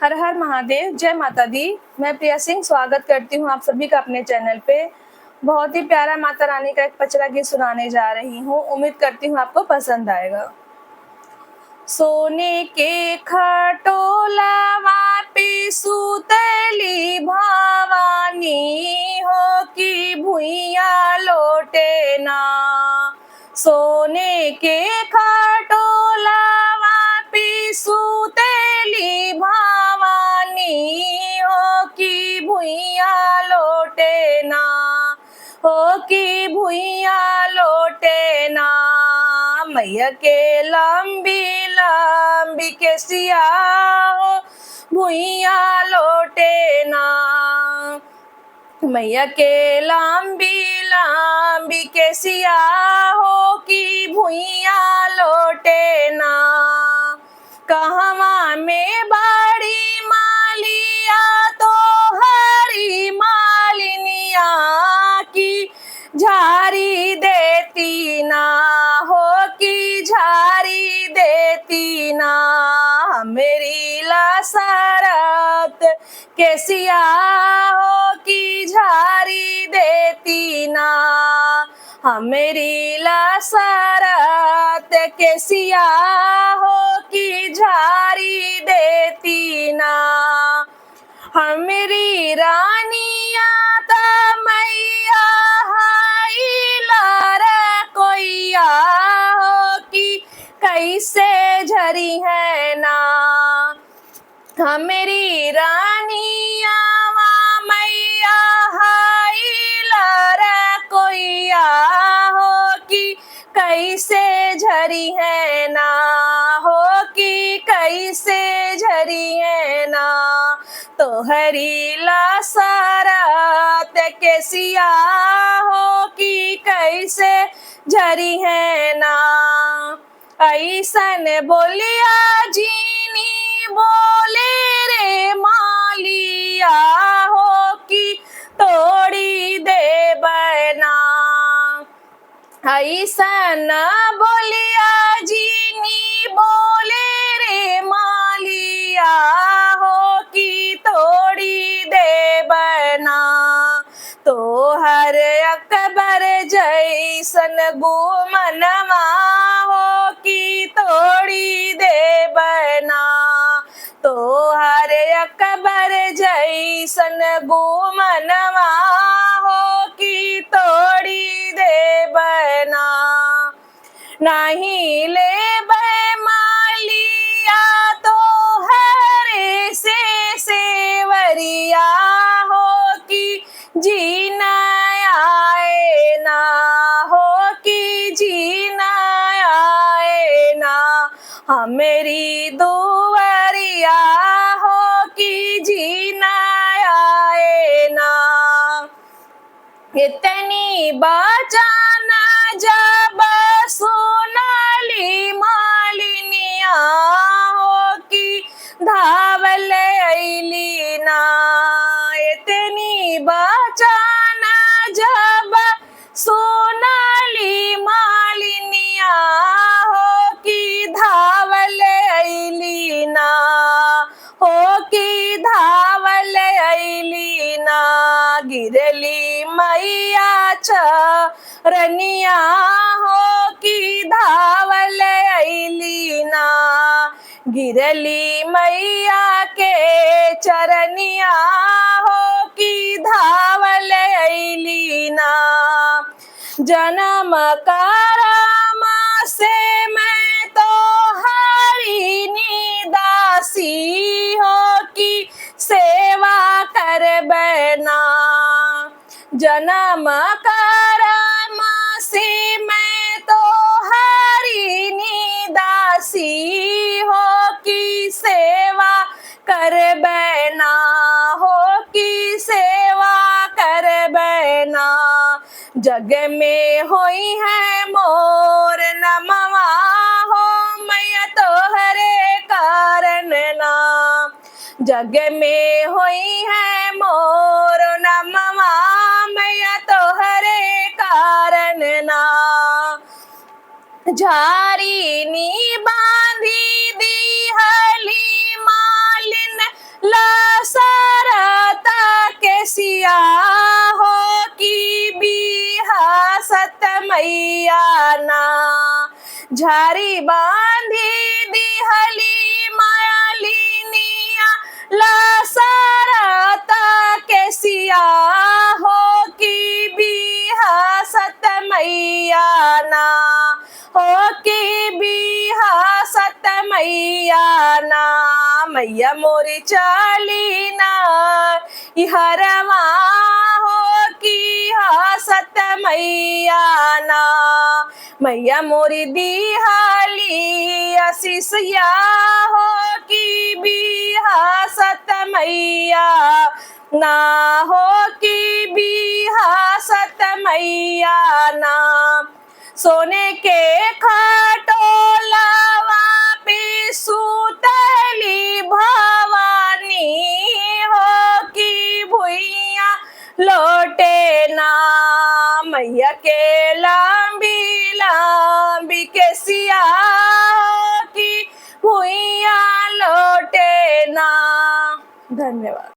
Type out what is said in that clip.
हर हर महादेव, जय माता दी। मैं प्रिया सिंह स्वागत करती हूँ आप सभी का अपने चैनल पे। बहुत ही प्यारा माता रानी का एक पचरा गीत सुनाने जा रही हूँ। उम्मीद करती हूँ आपको पसंद आएगा। सोने के खटोलावा पे सुतली भवानी हो कि भुइया लोटे ना। सोने के खटोलावा पे सुतली भवानी हो कि भुइया लोटे ना, हो कि भुइया लोटे ना। मैया के लंबी लंबी केसिया हो भुइया लोटे ना। मैया के लंबी लंबी केसिया हो कि भुइया लोटे ना। कहवा में बड़ी मालिया तो हरी मालिनिया की झारी देती ना, हो कि झारी देती ना। मेरी लसरत केसिया हो कि झारी देती ना। मेरी लसरत केसिया हो कि झारी देती ना। मेरी रानिया ता मैया हाई लारा कोइया हो कि कैसे झरी है ना। मेरी रानिया वा मैया हाई लारा कोइया हो कि कैसे झरी है ना, हो कि कैसे झरी है ना। तोहरी लसरत केसिया हो कि कैसे झरी है ना। ऐसन बोलिया जीनी बोले रे मालिया हो कि तोड़ी दे बना। ऐसन बोलिया जीनी बोले रे मालिया हो कि तोड़ी दे बना। तो हर अकबर जैसन गुमनवा हो कि तोड़ी दे बना। तो हर अकबर जैसन गुमनवा हो कि तोड़ी दे बना। नहीं ले मालिया तो हरे से सेवरिया हो कि जीना आए ना, हो कि जीना आए ना। मेरी दुआरिया हो कि जीना आए ना। इतनी बचाना जब सोनाली मालिनिया हो कि धावल अइली ना। इतनी बचाना जब सोनाली मालिनिया हो कि धावल अइली ना, हो कि धावल अइली ना। गिरली मैया चरनिया हो कि धावल अइली ना। गिरली मैया के चरनिया हो कि धावल अइली ना। जन्म करम से मैं तो हरी दासी हो कि सेवा कर बैना। जन्म करम से मैं तो हरी दासी हो कि सेवा कर बैना, हो कि सेवा कर बैना। जग में होई है मोर नमवा हो मैया तोहरे कारण ना। जग में होई है मोर नमवा मैया तोहरे कारण ना। झारी नी बांधी दी हली मालिन झारी बांधी दिहली मायालिनिया लसरता केसिया हो की बिहा सत मैया ना हो की बिहा सत मैया ना मैया मोरी चाली ना हरवा हो की हसत मैया ना मैया मोरी दिहाली आशीषिया हो की बिहा सत मैया ना हो की बिहा सत मैया ना सोने के खटोलवा पे सुतली भवानी हो की भुइया लोटे ना मैया के लंबी लंबी केसिया हो की भुइया लोटे ना। धन्यवाद।